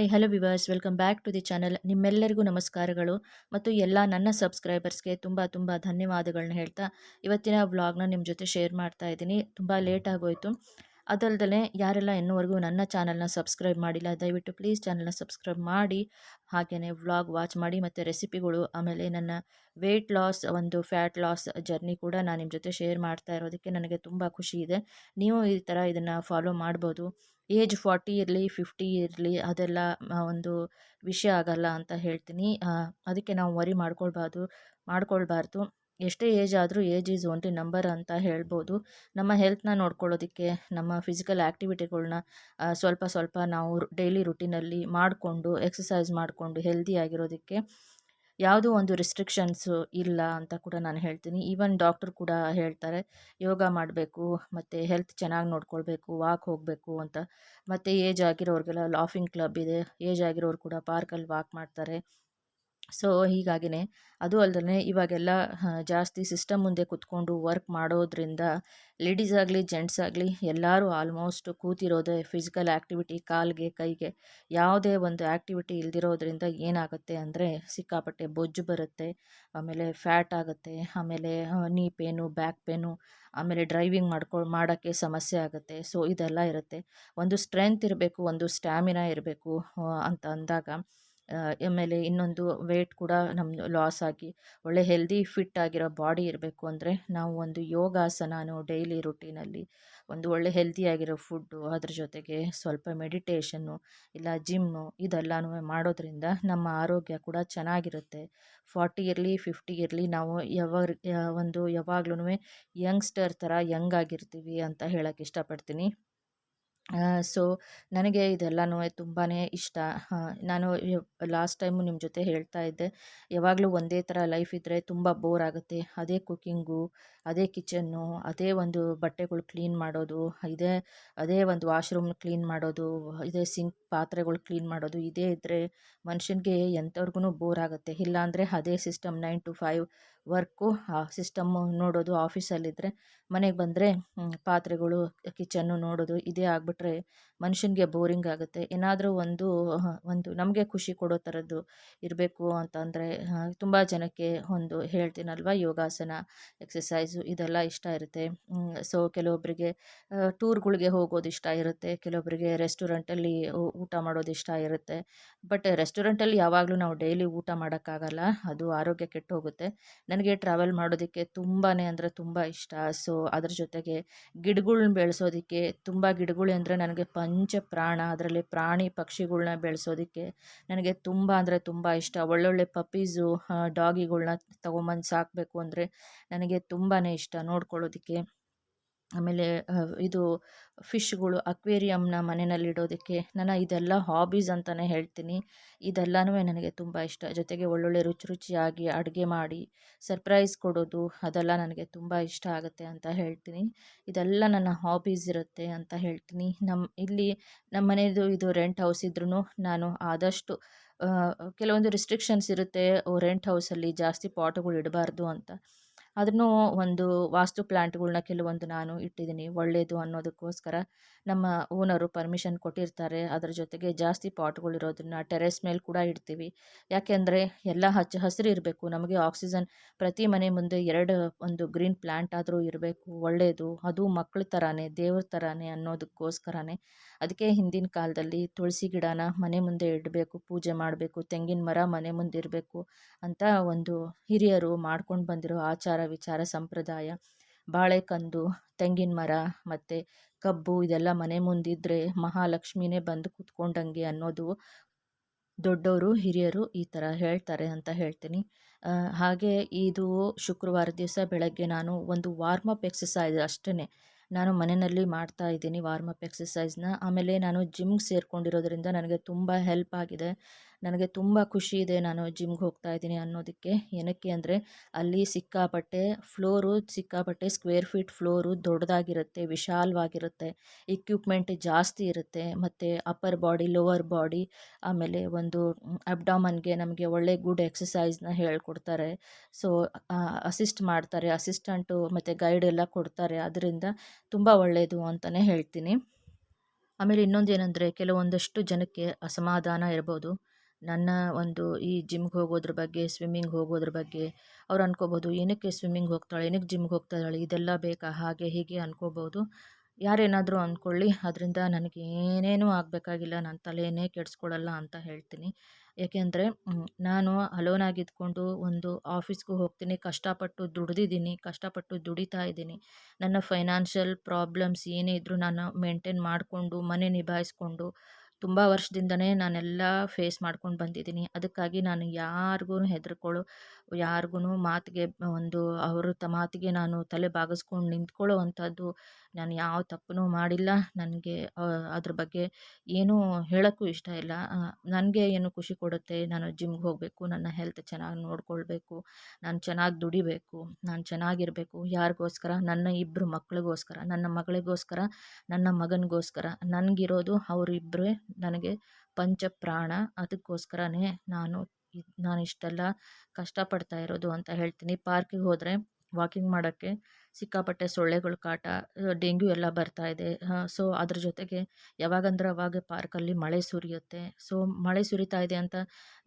Hi hello viewers welcome back to the channel. ನಿಮ್ಮೆಲ್ಲರಿಗೂ ನಮಸ್ಕಾರಗಳು ಮತ್ತು ಎಲ್ಲ ನನ್ನ ಸಬ್ಸ್ಕ್ರೈಬರ್ಸ್ಗೆ ತುಂಬ ತುಂಬ ಧನ್ಯವಾದಗಳನ್ನ ಹೇಳ್ತಾ ಇವತ್ತಿನ ವ್ಲಾಗ್ನ ನಿಮ್ಮ ಜೊತೆ ಶೇರ್ ಮಾಡ್ತಾ ಇದ್ದೀನಿ. ತುಂಬ ಲೇಟ್ ಆಗೋಯಿತು. ಅದಲ್ದಲೆ ಯಾರೆಲ್ಲ ಇನ್ನೂವರೆಗೂ ನನ್ನ ಚಾನಲ್ನ ಸಬ್ಸ್ಕ್ರೈಬ್ ಮಾಡಿಲ್ಲ ದಯವಿಟ್ಟು ಪ್ಲೀಸ್ ಚಾನಲ್ನ ಸಬ್ಸ್ಕ್ರೈಬ್ ಮಾಡಿ, ಹಾಗೆಯೇ ವ್ಲಾಗ್ ವಾಚ್ ಮಾಡಿ ಮತ್ತು ರೆಸಿಪಿಗಳು, ಆಮೇಲೆ ನನ್ನ ವೆಯ್ಟ್ ಲಾಸ್ ಒಂದು ಫ್ಯಾಟ್ ಲಾಸ್ ಜರ್ನಿ ಕೂಡ ನಾನು ನಿಮ್ಮ ಜೊತೆ ಶೇರ್ ಮಾಡ್ತಾ ಇರೋದಕ್ಕೆ ನನಗೆ ತುಂಬ ಖುಷಿ ಇದೆ. ನೀವು ಈ ಥರ ಇದನ್ನು ಫಾಲೋ ಮಾಡ್ಬೋದು. ಏಜ್ 40 ಇರಲಿ 50 ಇರಲಿ ಅದೆಲ್ಲ ಒಂದು ವಿಷಯ ಆಗಲ್ಲ ಅಂತ ಹೇಳ್ತೀನಿ. ಅದಕ್ಕೆ ನಾವು ವರಿ ಮಾಡ್ಕೊಳ್ಬಾರ್ದು. ಎಷ್ಟೇ ಏಜ್ ಆದರೂ ಏಜ್ ಈಸ್ ಓನ್ಲಿ ನಂಬರ್ ಅಂತ ಹೇಳ್ಬೋದು. ನಮ್ಮ ಹೆಲ್ತ್ನ ನೋಡ್ಕೊಳ್ಳೋದಕ್ಕೆ, ನಮ್ಮ ಫಿಸಿಕಲ್ ಆ್ಯಕ್ಟಿವಿಟಿಗಳ್ನ ಸ್ವಲ್ಪ ಸ್ವಲ್ಪ ನಾವು ಡೈಲಿ ರುಟೀನಲ್ಲಿ ಮಾಡಿಕೊಂಡು ಎಕ್ಸಸೈಸ್ ಮಾಡಿಕೊಂಡು ಹೆಲ್ದಿಯಾಗಿರೋದಕ್ಕೆ ಯಾವುದೂ ಒಂದು ರಿಸ್ಟ್ರಿಕ್ಷನ್ಸು ಇಲ್ಲ ಅಂತ ಕೂಡ ನಾನು ಹೇಳ್ತೀನಿ. ಈವನ್ ಡಾಕ್ಟ್ರು ಕೂಡ ಹೇಳ್ತಾರೆ ಯೋಗ ಮಾಡಬೇಕು ಮತ್ತು ಹೆಲ್ತ್ ಚೆನ್ನಾಗಿ ನೋಡ್ಕೊಳ್ಬೇಕು, ವಾಕ್ ಹೋಗಬೇಕು ಅಂತ. ಮತ್ತು ಏಜ್ ಆಗಿರೋರಿಗೆಲ್ಲ ಲಾಫಿಂಗ್ ಕ್ಲಬ್ ಇದೆ, ಏಜ್ ಆಗಿರೋರು ಕೂಡ ಪಾರ್ಕಲ್ಲಿ ವಾಕ್ ಮಾಡ್ತಾರೆ. ಸೊ ಹೀಗಾಗಿನೇ ಅದು ಅಲ್ಲದೆ ಇವಾಗೆಲ್ಲ ಜಾಸ್ತಿ ಸಿಸ್ಟಮ್ ಮುಂದೆ ಕೂತ್ಕೊಂಡು ವರ್ಕ್ ಮಾಡೋದ್ರಿಂದ ಲೇಡೀಸ್ ಆಗಲಿ ಜೆಂಟ್ಸ್ ಆಗಲಿ ಎಲ್ಲರೂ ಆಲ್ಮೋಸ್ಟ್ ಕೂತಿರೋದೇ. ಫಿಸಿಕಲ್ ಆ್ಯಕ್ಟಿವಿಟಿ ಕಾಲಿಗೆ ಕೈಗೆ ಯಾವುದೇ ಒಂದು ಆ್ಯಕ್ಟಿವಿಟಿ ಇಲ್ದಿರೋದ್ರಿಂದ ಏನಾಗುತ್ತೆ ಅಂದರೆ ಸಿಕ್ಕಾಪಟ್ಟೆ ಬೊಜ್ಜು ಬರುತ್ತೆ, ಆಮೇಲೆ ಫ್ಯಾಟ್ ಆಗುತ್ತೆ, ಆಮೇಲೆ ನೀ ಪೇನು, ಬ್ಯಾಕ್ ಪೇನು, ಆಮೇಲೆ ಡ್ರೈವಿಂಗ್ ಮಾಡೋಕ್ಕೆ ಸಮಸ್ಯೆ ಆಗುತ್ತೆ. ಸೊ ಇದೆಲ್ಲ ಇರುತ್ತೆ. ಒಂದು ಸ್ಟ್ರೆಂತ್ ಇರಬೇಕು, ಒಂದು ಸ್ಟ್ಯಾಮಿನಾ ಇರಬೇಕು ಅಂತ ಅಂದಾಗ ಆಮೇಲೆ ಇನ್ನೊಂದು ವೇಟ್ ಕೂಡ ನಮ್ಮದು ಲಾಸ್ ಆಗಿ ಒಳ್ಳೆ ಹೆಲ್ದಿ ಫಿಟ್ ಆಗಿರೋ ಬಾಡಿ ಇರಬೇಕು ಅಂದರೆ ನಾವು ಒಂದು ಯೋಗಾಸನನೂ ಡೈಲಿ ರುಟೀನಲ್ಲಿ, ಒಂದು ಒಳ್ಳೆ ಹೆಲ್ದಿಯಾಗಿರೋ ಫುಡ್ಡು, ಅದ್ರ ಜೊತೆಗೆ ಸ್ವಲ್ಪ ಮೆಡಿಟೇಷನ್ನು ಇಲ್ಲ ಜಿಮ್ಮು ಇದೆಲ್ಲನೂ ಮಾಡೋದ್ರಿಂದ ನಮ್ಮ ಆರೋಗ್ಯ ಕೂಡ ಚೆನ್ನಾಗಿರುತ್ತೆ. 40 ಇರಲಿ 50 ಇರಲಿ ನಾವು ಯಾವಾಗ್ಲೂ ಯಂಗ್ಸ್ಟರ್ ಥರ ಯಂಗ್ ಆಗಿರ್ತೀವಿ ಅಂತ ಹೇಳೋಕ್ಕೆ ಇಷ್ಟಪಡ್ತೀನಿ. ಸೊ ನನಗೆ ಇದೆಲ್ಲನೂ ತುಂಬಾ ಇಷ್ಟ. ನಾನು ಲಾಸ್ಟ್ ಟೈಮು ನಿಮ್ಮ ಜೊತೆ ಹೇಳ್ತಾ ಇದ್ದೆ, ಯಾವಾಗಲೂ ಒಂದೇ ಥರ ಲೈಫ್ ಇದ್ದರೆ ತುಂಬ ಬೋರ್ ಆಗುತ್ತೆ. ಅದೇ ಕುಕ್ಕಿಂಗು, ಅದೇ ಕಿಚನ್ನು, ಅದೇ ಒಂದು ಬಟ್ಟೆಗಳು ಕ್ಲೀನ್ ಮಾಡೋದು, ಅದೇ ಒಂದು ವಾಶ್ರೂಮ್ ಕ್ಲೀನ್ ಮಾಡೋದು, ಇದೇ ಸಿಂಕ್ ಪಾತ್ರೆಗಳು ಕ್ಲೀನ್ ಮಾಡೋದು, ಇದೇ ಇದ್ದರೆ ಮನುಷ್ಯನಿಗೆ ಎಂಥವ್ರಿಗೂ ಬೋರ್ ಆಗುತ್ತೆ. ಇಲ್ಲಾಂದರೆ ಅದೇ ಸಿಸ್ಟಮ್ 9 to 5 ವರ್ಕು, ಆ ಸಿಸ್ಟಮ್ಮು ನೋಡೋದು. ಆಫೀಸಲ್ಲಿದ್ದರೆ ಮನೆಗೆ ಬಂದರೆ ಪಾತ್ರೆಗಳು ಕಿಚನ್ನು ನೋಡೋದು, ಇದೇ ಆಗಿಬಿಟ್ರೆ ಮನುಷ್ಯನಿಗೆ ಬೋರಿಂಗ್ ಆಗುತ್ತೆ. ಏನಾದರೂ ಒಂದು ನಮಗೆ ಖುಷಿ ಕೊಡೋ ಥರದ್ದು ಇರಬೇಕು ಅಂತಂದರೆ ತುಂಬ ಜನಕ್ಕೆ ಒಂದು ಹೇಳ್ತೀನಲ್ವ ಯೋಗಾಸನ, ಎಕ್ಸಸೈಸು ಇದೆಲ್ಲ ಇಷ್ಟ ಇರುತ್ತೆ. ಸೊ ಕೆಲವೊಬ್ಬರಿಗೆ ಟೂರ್ಗಳಿಗೆ ಹೋಗೋದು ಇಷ್ಟ ಇರುತ್ತೆ, ಕೆಲವೊಬ್ಬರಿಗೆ ರೆಸ್ಟೋರೆಂಟಲ್ಲಿ ಊಟ ಮಾಡೋದು ಇಷ್ಟ ಇರುತ್ತೆ. ಬಟ್ ರೆಸ್ಟೋರೆಂಟಲ್ಲಿ ಯಾವಾಗಲೂ ನಾವು ಡೈಲಿ ಊಟ ಮಾಡೋಕ್ಕಾಗಲ್ಲ, ಅದು ಆರೋಗ್ಯ ಕೆಟ್ಟು ಹೋಗುತ್ತೆ. ನನಗೆ ಟ್ರಾವೆಲ್ ಮಾಡೋದಕ್ಕೆ ತುಂಬಾ ಅಂದರೆ ತುಂಬ ಇಷ್ಟ. ಸೊ ಅದ್ರ ಜೊತೆಗೆ ಗಿಡಗಳ್ನ ಬೆಳೆಸೋದಕ್ಕೆ, ತುಂಬ ಗಿಡಗಳು ಅಂದರೆ ನನಗೆ ಪಂಚ ಪ್ರಾಣ. ಅದರಲ್ಲಿ ಪ್ರಾಣಿ ಪಕ್ಷಿಗಳ್ನ ಬೆಳೆಸೋದಕ್ಕೆ ನನಗೆ ತುಂಬ ಅಂದರೆ ತುಂಬ ಇಷ್ಟ. ಒಳ್ಳೊಳ್ಳೆ ಪಪ್ಪೀಸು, ಡಾಗಿಗಳ್ನ ತೊಗೊಂಬಂದು ಸಾಕಬೇಕು ಅಂದರೆ ನನಗೆ ತುಂಬಾ ಇಷ್ಟ ನೋಡ್ಕೊಳ್ಳೋದಕ್ಕೆ. ಆಮೇಲೆ ಇದು ಫಿಶ್ಗಳು ಅಕ್ವೇರಿಯಮ್ನ ಮನೆಯಲ್ಲಿಡೋದಕ್ಕೆ ಇದೆಲ್ಲ ಹಾಬೀಸ್ ಅಂತಲೇ ಹೇಳ್ತೀನಿ. ಇದೆಲ್ಲನೂ ನನಗೆ ತುಂಬ ಇಷ್ಟ. ಜೊತೆಗೆ ಒಳ್ಳೊಳ್ಳೆ ರುಚಿಯಾಗಿ ಅಡುಗೆ ಮಾಡಿ ಸರ್ಪ್ರೈಸ್ ಕೊಡೋದು ಅದೆಲ್ಲ ನನಗೆ ತುಂಬ ಇಷ್ಟ ಆಗುತ್ತೆ ಅಂತ ಹೇಳ್ತೀನಿ. ಇದೆಲ್ಲ ನನ್ನ ಹಾಬೀಸ್ ಇರುತ್ತೆ ಅಂತ ಹೇಳ್ತೀನಿ. ನಮ್ಮ ಮನೆಯದು ಇದು ರೆಂಟ್ ಹೌಸ್ ಇದ್ರೂ ನಾನು ಆದಷ್ಟು ಕೆಲವೊಂದು ರಿಸ್ಟ್ರಿಕ್ಷನ್ಸ್ ಇರುತ್ತೆ. ರೆಂಟ್ ಹೌಸಲ್ಲಿ ಜಾಸ್ತಿ ಪಾಟುಗಳು ಇಡಬಾರ್ದು ಅಂತ. ಅದನ್ನು ಒಂದು ವಾಸ್ತು ಪ್ಲ್ಯಾಂಟ್ಗಳ್ನ ಕೆಲವೊಂದು ನಾನು ಇಟ್ಟಿದ್ದೀನಿ ಒಳ್ಳೆಯದು ಅನ್ನೋದಕ್ಕೋಸ್ಕರ. ನಮ್ಮ ಓನರು ಪರ್ಮಿಷನ್ ಕೊಟ್ಟಿರ್ತಾರೆ. ಅದರ ಜೊತೆಗೆ ಜಾಸ್ತಿ ಪಾಟ್ಗಳಿರೋದನ್ನ ಟೆರೆಸ್ ಮೇಲೆ ಕೂಡ ಇಡ್ತೀವಿ. ಯಾಕೆಂದರೆ ಎಲ್ಲ ಹಚ್ಚ ಹಸಿರು ಇರಬೇಕು, ನಮಗೆ ಆಕ್ಸಿಜನ್ ಪ್ರತಿ ಮನೆ ಮುಂದೆ ಒಂದು ಗ್ರೀನ್ ಪ್ಲ್ಯಾಂಟ್ ಆದರೂ ಇರಬೇಕು, ಒಳ್ಳೆಯದು. ಅದು ಮಕ್ಕಳ ಥರನೇ, ದೇವ್ರ ಥರನೇ ಅನ್ನೋದಕ್ಕೋಸ್ಕರನೇ. ಅದಕ್ಕೆ ಹಿಂದಿನ ಕಾಲದಲ್ಲಿ ತುಳಸಿ ಗಿಡನ ಮನೆ ಮುಂದೆ ಇಡಬೇಕು, ಪೂಜೆ ಮಾಡಬೇಕು, ತೆಂಗಿನ ಮರ ಮನೆ ಮುಂದೆ ಇರಬೇಕು ಅಂತ ಒಂದು ಹಿರಿಯರು ಮಾಡ್ಕೊಂಡು ಬಂದಿರೋ ಆಚಾರ ವಿಚಾರ ಸಂಪ್ರದಾಯ. ಬಾಳೆಕಂದು, ತೆಂಗಿನ ಮರ ಮತ್ತು ಕಬ್ಬು ಇದೆಲ್ಲ ಮನೆ ಮುಂದಿದ್ದರೆ ಮಹಾಲಕ್ಷ್ಮಿನೇ ಬಂದು ಕೂತ್ಕೊಂಡಂಗೆ ಅನ್ನೋದು ದೊಡ್ಡವರು ಹಿರಿಯರು ಈ ಥರ ಹೇಳ್ತಾರೆ ಅಂತ ಹೇಳ್ತೀನಿ. ಹಾಗೆ ಇದು ಶುಕ್ರವಾರ ದಿವಸ ಬೆಳಗ್ಗೆ ನಾನು ಒಂದು ವಾರ್ಮಪ್ ಎಕ್ಸಸೈಸ್ ಅಷ್ಟೇ ನಾನು ಮನೆಯಲ್ಲಿ ಮಾಡ್ತಾ ಇದ್ದೀನಿ, ವಾರ್ಮಪ್ ಎಕ್ಸಸೈಸ್ನ. ಆಮೇಲೆ ನಾನು ಜಿಮ್ಗೆ ಸೇರಿಕೊಂಡಿರೋದ್ರಿಂದ ನನಗೆ ತುಂಬ ಹೆಲ್ಪ್ ಆಗಿದೆ. ನನಗೆ ತುಂಬ ಖುಷಿ ಇದೆ ನಾನು ಜಿಮ್ಗೆ ಹೋಗ್ತಾ ಇದ್ದೀನಿ ಅನ್ನೋದಕ್ಕೆ. ಏನಕ್ಕೆ ಅಂದರೆ ಅಲ್ಲಿ ಸಿಕ್ಕಾಪಟ್ಟೆ ಸ್ಕ್ವೇರ್ ಫೀಟ್ ಫ್ಲೋರು ದೊಡ್ಡದಾಗಿರುತ್ತೆ, ವಿಶಾಲವಾಗಿರುತ್ತೆ, ಇಕ್ವಿಪ್ಮೆಂಟ್ ಜಾಸ್ತಿ ಇರುತ್ತೆ. ಮತ್ತು ಅಪ್ಪರ್ ಬಾಡಿ, ಲೋವರ್ ಬಾಡಿ, ಆಮೇಲೆ ಒಂದು ಅಬ್ಡಾಮನ್ಗೆ ನಮಗೆ ಒಳ್ಳೆ ಗುಡ್ ಎಕ್ಸಸೈಸ್ನ ಹೇಳ್ಕೊಡ್ತಾರೆ. ಸೊ ಅಸಿಸ್ಟ್ ಮಾಡ್ತಾರೆ, ಅಸಿಸ್ಟೆಂಟು ಮತ್ತು ಗೈಡ್ ಎಲ್ಲ ಕೊಡ್ತಾರೆ. ಅದರಿಂದ ತುಂಬ ಒಳ್ಳೆಯದು ಅಂತಲೇ ಹೇಳ್ತೀನಿ. ಆಮೇಲೆ ಇನ್ನೊಂದೇನೆಂದರೆ ಕೆಲವೊಂದಷ್ಟು ಜನಕ್ಕೆ ಅಸಮಾಧಾನ ಇರ್ಬೋದು. ನನ್ನ ಒಂದು ಈ ಜಿಮ್‌ಗೆ ಹೋಗೋದ್ರ ಬಗ್ಗೆ, ಸ್ವಿಮ್ಮಿಂಗ್ ಹೋಗೋದ್ರ ಬಗ್ಗೆ ಅವ್ರು ಅನ್ಕೋಬೋದು, ಏನಕ್ಕೆ ಸ್ವಿಮ್ಮಿಂಗ್ ಹೋಗ್ತಾಳೆ? ಏನಕ್ಕೆ ಜಿಮ್‌ಗೆ ಹೋಗ್ತಾ ಇದ್ದಾಳೆ? ಇದೆಲ್ಲ ಬೇಕಾ? ಹಾಗೆ ಹೀಗೆ ಅನ್ಕೋಬೋದು. ಯಾರೇನಾದರೂ ಅಂದ್ಕೊಳ್ಳಿ, ಅದರಿಂದ ನನಗೇನೇನೂ ಆಗಬೇಕಾಗಿಲ್ಲ, ನನ್ನ ತಲೆಯೇ ಕೆಡಿಸ್ಕೊಳ್ಳಲ್ಲ ಅಂತ ಹೇಳ್ತೀನಿ. ಏಕೆಂದರೆ ನಾನು ಅಲೋನಾಗಿದ್ಕೊಂಡು ಒಂದು ಆಫೀಸ್‌ಗೂ ಹೋಗ್ತೀನಿ, ಕಷ್ಟಪಟ್ಟು ದುಡ್ದಿದ್ದೀನಿ, ಕಷ್ಟಪಟ್ಟು ದುಡಿತಾ ಇದ್ದೀನಿ. ನನ್ನ ಫೈನಾನ್ಷಿಯಲ್ ಪ್ರಾಬ್ಲಮ್ಸ್ ಏನೇ ಇದ್ದರೂ ನಾನು ಮೇಂಟೈನ್ ಮಾಡಿಕೊಂಡು, ಮನೆ ನಿಭಾಯಿಸ್ಕೊಂಡು ತುಂಬ ವರ್ಷದಿಂದನೇ ನಾನೆಲ್ಲ ಫೇಸ್ ಮಾಡ್ಕೊಂಡು ಬಂದಿದ್ದೀನಿ. ಅದಕ್ಕಾಗಿ ನಾನು ಯಾರಿಗೂ ಹೆದರ್ಕೊಳ್ಳೋ, ಯಾರಿಗೂ ಮಾತಿಗೆ ಒಂದು ಅವ್ರ ಮಾತಿಗೆ ನಾನು ತಲೆ ಬಾಗಿಸ್ಕೊಂಡು ನಿಂತ್ಕೊಳ್ಳೋ ಅಂಥದ್ದು ನಾನು ಯಾವ ತಪ್ಪನ್ನೂ ಮಾಡಿಲ್ಲ. ನನಗೆ ಅದ್ರ ಬಗ್ಗೆ ಏನೂ ಹೇಳೋಕ್ಕೂ ಇಷ್ಟ ಇಲ್ಲ. ನನಗೆ ಏನು ಖುಷಿ ಕೊಡುತ್ತೆ, ನಾನು ಜಿಮ್‌ಗೆ ಹೋಗಬೇಕು, ನನ್ನ ಹೆಲ್ತ್ ಚೆನ್ನಾಗಿ ನೋಡ್ಕೊಳ್ಬೇಕು, ನಾನು ಚೆನ್ನಾಗಿ ದುಡಿಬೇಕು, ನಾನು ಚೆನ್ನಾಗಿರಬೇಕು. ಯಾರಿಗೋಸ್ಕರ? ನನ್ನ ಇಬ್ಬರು ಮಕ್ಳಿಗೋಸ್ಕರ, ನನ್ನ ಮಗಳಿಗೋಸ್ಕರ, ನನ್ನ ಮಗನಿಗೋಸ್ಕರ. ನನಗಿರೋದು ಅವರಿಬ್ಬರೇ ನನಗೆ ಪಂಚಪ್ರಾಣ. ಅದಕ್ಕೋಸ್ಕರನೇ ನಾನಿಷ್ಟೆಲ್ಲ ಕಷ್ಟಪಡ್ತಾ ಇರೋದು ಅಂತ ಹೇಳ್ತೀನಿ. ಪಾರ್ಕಿಗೆ ಹೋದರೆ ವಾಕಿಂಗ್ ಮಾಡೋಕ್ಕೆ ಸಿಕ್ಕಾಪಟ್ಟೆ ಸೊಳ್ಳೆಗಳ ಕಾಟ, ಡೆಂಗ್ಯೂ ಎಲ್ಲ ಬರ್ತಾ ಇದೆ. ಸೊ ಅದ್ರ ಜೊತೆಗೆ ಯಾವಾಗಂದ್ರೆ ಅವಾಗ ಪಾರ್ಕಲ್ಲಿ ಮಳೆ ಸುರಿಯುತ್ತೆ. ಸೊ ಮಳೆ ಸುರಿತಾ ಇದೆ ಅಂತ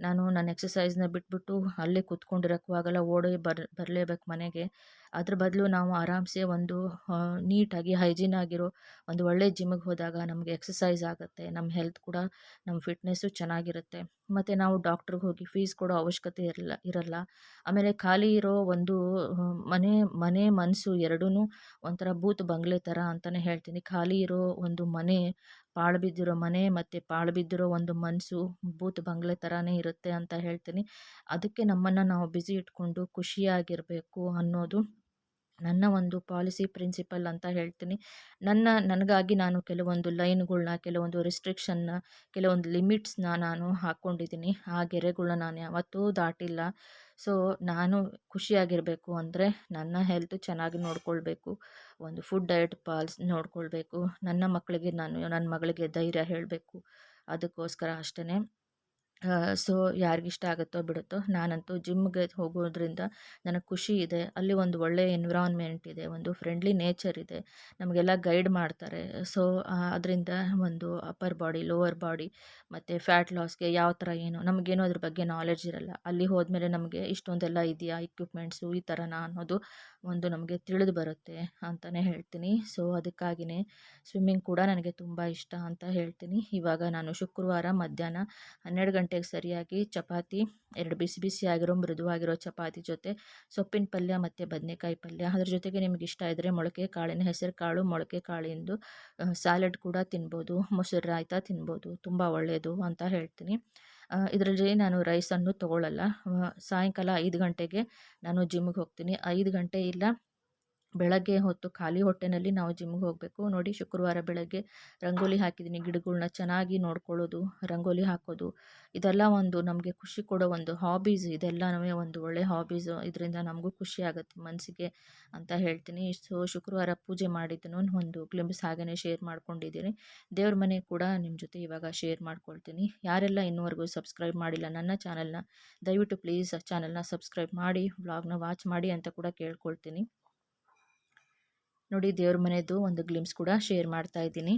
ನಾನು ನನ್ನ ಎಕ್ಸಸೈಸ್ನ ಬಿಟ್ಬಿಟ್ಟು ಅಲ್ಲೇ ಕೂತ್ಕೊಂಡಿರೋಕ್ಕೂ ಆಗಲ್ಲ, ಓಡಿ ಬರಲೇಬೇಕು ಮನೆಗೆ. ಅದ್ರ ಬದಲು ನಾವು ಆರಾಮ್ಸೆ ಒಂದು ನೀಟಾಗಿ ಹೈಜೀನ್ ಆಗಿರೋ ಒಂದು ಒಳ್ಳೆ ಜಿಮ್ಮಿಗೆ ಹೋದಾಗ ನಮಗೆ ಎಕ್ಸಸೈಸ್ ಆಗುತ್ತೆ, ನಮ್ಮ ಹೆಲ್ತ್ ಕೂಡ, ನಮ್ಮ ಫಿಟ್ನೆಸ್ಸು ಚೆನ್ನಾಗಿರುತ್ತೆ. ಮತ್ತು ನಾವು ಡಾಕ್ಟ್ರಿಗೆ ಹೋಗಿ ಫೀಸ್ ಕೊಡೋ ಅವಶ್ಯಕತೆ ಇರಲ್ಲ. ಆಮೇಲೆ ಖಾಲಿ ಇರೋ ಒಂದು ಮನೆ ಮನೆ ಮನಸ್ಸು ಎರಡೂ ಒಂಥರ ಬೂತ್ ಬಂಗ್ಲೆ ಥರ ಅಂತಲೇ ಹೇಳ್ತೀನಿ. ಖಾಲಿ ಇರೋ ಒಂದು ಮನೆ, ಪಾಳು ಬಿದ್ದಿರೋ ಮನೆ ಮತ್ತು ಪಾಳು ಬಿದ್ದಿರೋ ಒಂದು ಮನಸ್ಸು ಬೂತ್ ಬಂಗ್ಲೆ ಥರನೇ ಇರುತ್ತೆ ಅಂತ ಹೇಳ್ತೀನಿ. ಅದಕ್ಕೆ ನಮ್ಮನ್ನು ನಾವು ಬ್ಯುಸಿ ಇಟ್ಕೊಂಡು ಖುಷಿಯಾಗಿರಬೇಕು ಅನ್ನೋದು ನನ್ನ ಒಂದು ಪಾಲಿಸಿ ಪ್ರಿನ್ಸಿಪಲ್ ಅಂತ ಹೇಳ್ತೀನಿ. ನನಗಾಗಿ ನಾನು ಕೆಲವೊಂದು ಲೈನ್‌ಗಳ್ನ, ಕೆಲವೊಂದು ರಿಸ್ಟ್ರಿಕ್ಷನ್ನ, ಕೆಲವೊಂದು ಲಿಮಿಟ್ಸ್‌ನ ನಾನು ಹಾಕ್ಕೊಂಡಿದ್ದೀನಿ. ಆ ಗೆರೆಗಳ್ನ ನಾನು ಯಾವತ್ತೂ ದಾಟಿಲ್ಲ. ಸೊ ನಾನು ಖುಷಿಯಾಗಿರಬೇಕು ಅಂದರೆ ನನ್ನ ಹೆಲ್ತ್ ಚೆನ್ನಾಗಿ ನೋಡ್ಕೊಳ್ಬೇಕು. ಒಂದು ಫುಡ್ ಡಯಟ್ ನೋಡ್ಕೊಳ್ಬೇಕು. ನನ್ನ ನನ್ನ ಮಗಳಿಗೆ ಧೈರ್ಯ ಹೇಳಬೇಕು. ಅದಕ್ಕೋಸ್ಕರ ಅಷ್ಟೇ. ಸೊ ಯಾರಿಗಿಷ್ಟ ಆಗುತ್ತೋ ಬಿಡುತ್ತೋ, ನಾನಂತೂ ಜಿಮ್‌ಗೆ ಹೋಗೋದ್ರಿಂದ ನನಗೆ ಖುಷಿ ಇದೆ. ಅಲ್ಲಿ ಒಂದು ಒಳ್ಳೆಯ ಎನ್ವಿರಾನ್ಮೆಂಟ್ ಇದೆ, ಒಂದು ಫ್ರೆಂಡ್ಲಿ ನೇಚರ್ ಇದೆ, ನಮಗೆಲ್ಲ ಗೈಡ್ ಮಾಡ್ತಾರೆ. ಸೊ ಅದರಿಂದ ಒಂದು ಅಪ್ಪರ್ ಬಾಡಿ, ಲೋವರ್ ಬಾಡಿ ಮತ್ತು ಫ್ಯಾಟ್ ಲಾಸ್ಗೆ ಯಾವ ಥರ ಏನು ನಮಗೇನೋ ಅದ್ರ ಬಗ್ಗೆ ನಾಲೆಡ್ಜ್ ಇರಲ್ಲ. ಅಲ್ಲಿ ಹೋದ್ಮೇಲೆ ನಮಗೆ ಇಷ್ಟೊಂದೆಲ್ಲ ಇದೆಯಾ ಇಕ್ವಿಪ್ಮೆಂಟ್ಸು ಈ ಥರನಾ ಅನ್ನೋದು ಒಂದು ನಮಗೆ ತಿಳಿದು ಬರುತ್ತೆ ಅಂತಲೇ ಹೇಳ್ತೀನಿ. ಸೊ ಅದಕ್ಕಾಗಿಯೇ ಸ್ವಿಮ್ಮಿಂಗ್ ಕೂಡ ನನಗೆ ತುಂಬ ಇಷ್ಟ ಅಂತ ಹೇಳ್ತೀನಿ. ಇವಾಗ ನಾನು ಶುಕ್ರವಾರ ಮಧ್ಯಾಹ್ನ 12 ಗಂಟೆಗೆ ಸರಿಯಾಗಿ ಚಪಾತಿ, 2 ಬಿಸಿ ಬಿಸಿಯಾಗಿರೋ ಮೃದುವಾಗಿರೋ ಚಪಾತಿ ಜೊತೆ ಸೊಪ್ಪಿನ ಪಲ್ಯ ಮತ್ತು ಬದನೆಕಾಯಿ ಪಲ್ಯ, ಅದ್ರ ಜೊತೆಗೆ ನಿಮಗೆ ಇಷ್ಟ ಇದ್ದರೆ ಮೊಳಕೆ ಕಾಳಿನ ಹೆಸರು ಕಾಳು, ಮೊಳಕೆ ಕಾಳಿಂದು ಸ್ಯಾಲಡ್ ಕೂಡ ತಿನ್ಬೋದು, ಮೊಸರು ರಾಯ್ತ ತಿನ್ಬೋದು, ತುಂಬ ಒಳ್ಳೆಯದು ಅಂತ ಹೇಳ್ತೀನಿ. ಇದರಲ್ಲಿ ನಾನು ರೈಸನ್ನು ತೊಗೊಳ್ಳಲ್ಲ. ಸಾಯಂಕಾಲ 5 ಗಂಟೆಗೆ ನಾನು ಜಿಮ್ಮಿಗೆ ಹೋಗ್ತೀನಿ. 5 ಗಂಟೆ ಇಲ್ಲ ಬೆಳಗ್ಗೆ ಹೊತ್ತು ಖಾಲಿ ಹೊಟ್ಟೆನಲ್ಲಿ ನಾವು ಜಿಮ್‌ಗೆ ಹೋಗಬೇಕು. ನೋಡಿ, ಶುಕ್ರವಾರ ಬೆಳಗ್ಗೆ ರಂಗೋಲಿ ಹಾಕಿದ್ದೀನಿ. ಗಿಡಗಳ್ನ ಚೆನ್ನಾಗಿ ನೋಡ್ಕೊಳ್ಳೋದು, ರಂಗೋಲಿ ಹಾಕೋದು, ಇದೆಲ್ಲ ಒಂದು ನಮಗೆ ಖುಷಿ ಕೊಡೋ ಒಂದು ಹಾಬೀಸ್. ಇದೆಲ್ಲನೂ ಒಂದು ಒಳ್ಳೆ ಹಾಬೀಸು. ಇದರಿಂದ ನಮಗೂ ಖುಷಿ ಆಗುತ್ತೆ ಮನಸ್ಸಿಗೆ ಅಂತ ಹೇಳ್ತೀನಿ. ಸೊ ಶುಕ್ರವಾರ ಪೂಜೆ ಮಾಡಿದ್ದನ್ನು ಒಂದು ಗ್ಲಿಂಪ್ಸ್ ಹಾಗೆಯೇ ಶೇರ್ ಮಾಡ್ಕೊಂಡಿದ್ದೀನಿ. ದೇವ್ರ ಮನೆ ಕೂಡ ನಿಮ್ಮ ಜೊತೆ ಇವಾಗ ಶೇರ್ ಮಾಡ್ಕೊಳ್ತೀನಿ. ಯಾರೆಲ್ಲ ಇನ್ನೂವರೆಗೂ ಸಬ್ಸ್ಕ್ರೈಬ್ ಮಾಡಿಲ್ಲ ನನ್ನ ಚಾನಲ್‌ನ, ದಯವಿಟ್ಟು ಪ್ಲೀಸ್ ಚಾನಲ್‌ನ ಸಬ್ಸ್ಕ್ರೈಬ್ ಮಾಡಿ, ವ್ಲಾಗ್ನ ವಾಚ್ ಮಾಡಿ ಅಂತ ಕೂಡ ಕೇಳ್ಕೊಳ್ತೀನಿ. ನೋಡಿ, ದೇವ್ರ ಮನೆದು ಒಂದು ಗ್ಲಿಮ್ಸ್ ಕೂಡ ಶೇರ್ ಮಾಡ್ತಾ ಇದ್ದೀನಿ.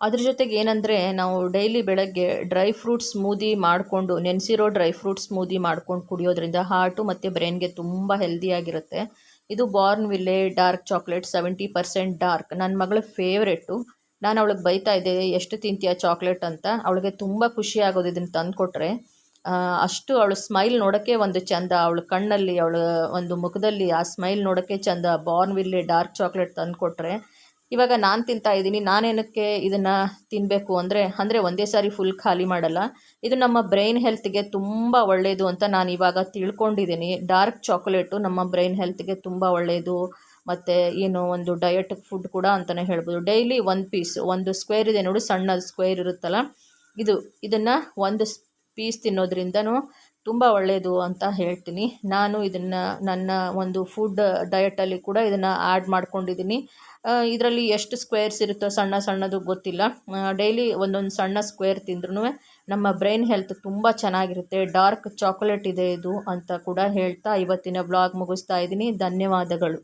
ಅದ್ರ ಜೊತೆಗೆ ಏನಂದರೆ, ನಾವು ಡೈಲಿ ಬೆಳಗ್ಗೆ ಡ್ರೈ ಫ್ರೂಟ್ಸ್ ಸ್ಮೂದಿ ಮಾಡಿಕೊಂಡು, ನೆನೆಸಿರೋ ಡ್ರೈ ಫ್ರೂಟ್ಸ್ ಸ್ಮೂದಿ ಮಾಡ್ಕೊಂಡು ಕುಡಿಯೋದ್ರಿಂದ ಹಾರ್ಟು ಮತ್ತು ಬ್ರೈನ್ಗೆ ತುಂಬ ಹೆಲ್ದಿಯಾಗಿರುತ್ತೆ. ಇದು ಬಾರ್ನ್ವಿಲ್ಲೆ ಡಾರ್ಕ್ ಚಾಕ್ಲೇಟ್, 70% ಡಾರ್ಕ್, ನನ್ನ ಮಗಳ ಫೇವ್ರೆಟ್ಟು. ನಾನು ಅವಳಿಗೆ ಬೈತಾ ಇದ್ದೆ, ಎಷ್ಟು ತಿಂತೀಯ ಚಾಕ್ಲೇಟ್ ಅಂತ. ಅವಳಿಗೆ ತುಂಬ ಖುಷಿ ಆಗೋದು ಇದನ್ನು ತಂದುಕೊಟ್ರೆ. ಅಷ್ಟು ಅವಳು ಸ್ಮೈಲ್ ನೋಡೋಕ್ಕೆ ಒಂದು ಚಂದ, ಅವಳ ಕಣ್ಣಲ್ಲಿ, ಅವಳ ಒಂದು ಮುಖದಲ್ಲಿ ಆ ಸ್ಮೈಲ್ ನೋಡೋಕ್ಕೆ ಚಂದ. ಬಾರ್ನ್ವಿಲ್ಲೆ ಡಾರ್ಕ್ ಚಾಕ್ಲೇಟ್ ತಂದುಕೊಟ್ರೆ ಇವಾಗ ನಾನು ತಿಂತಾ ಇದ್ದೀನಿ. ನಾನೇನಕ್ಕೆ ಇದನ್ನು ತಿನ್ನಬೇಕು ಅಂದರೆ ಒಂದೇ ಸಾರಿ ಫುಲ್ ಖಾಲಿ ಮಾಡಲ್ಲ. ಇದು ನಮ್ಮ ಬ್ರೈನ್ ಹೆಲ್ತ್ಗೆ ತುಂಬ ಒಳ್ಳೆಯದು ಅಂತ ನಾನು ಇವಾಗ ತಿಳ್ಕೊಂಡಿದ್ದೀನಿ. ಡಾರ್ಕ್ ಚಾಕ್ಲೇಟು ನಮ್ಮ ಬ್ರೈನ್ ಹೆಲ್ತ್ಗೆ ತುಂಬ ಒಳ್ಳೆಯದು. ಮತ್ತು ಏನು ಒಂದು ಡಯಟ್ ಫುಡ್ ಕೂಡ ಅಂತಲೇ ಹೇಳ್ಬೋದು. ಡೈಲಿ ಒಂದು ಪೀಸ್, ಒಂದು ಸ್ಕ್ವೇರ್ ಇದೆ ನೋಡು, ಸಣ್ಣ ಸ್ಕ್ವೇರ್ ಇರುತ್ತಲ್ಲ, ಇದನ್ನು ಒಂದು ಪೀಸ್ ತಿನ್ನೋದ್ರಿಂದನೂ ತುಂಬ ಒಳ್ಳೆಯದು ಅಂತ ಹೇಳ್ತೀನಿ. ನಾನು ಇದನ್ನು ನನ್ನ ಒಂದು ಫುಡ್ ಡಯಟಲ್ಲಿ ಕೂಡ ಇದನ್ನು ಆ್ಯಡ್ ಮಾಡ್ಕೊಂಡಿದ್ದೀನಿ. ಇದರಲ್ಲಿ ಎಷ್ಟು ಸ್ಕ್ವೇರ್ಸ್ ಇರುತ್ತೋ ಸಣ್ಣ ಸಣ್ಣದು ಗೊತ್ತಿಲ್ಲ. ಡೈಲಿ ಒಂದೊಂದು ಸಣ್ಣ ಸ್ಕ್ವೇರ್ ತಿಂದ್ರೂ ನಮ್ಮ ಬ್ರೈನ್ ಹೆಲ್ತ್ ತುಂಬ ಚೆನ್ನಾಗಿರುತ್ತೆ. ಡಾರ್ಕ್ ಚಾಕೊಲೇಟ್ ಇದೆ ಇದು ಅಂತ ಕೂಡ ಹೇಳ್ತಾ ಇವತ್ತಿನ ಬ್ಲಾಗ್ ಮುಗಿಸ್ತಾ ಇದ್ದೀನಿ. ಧನ್ಯವಾದಗಳು.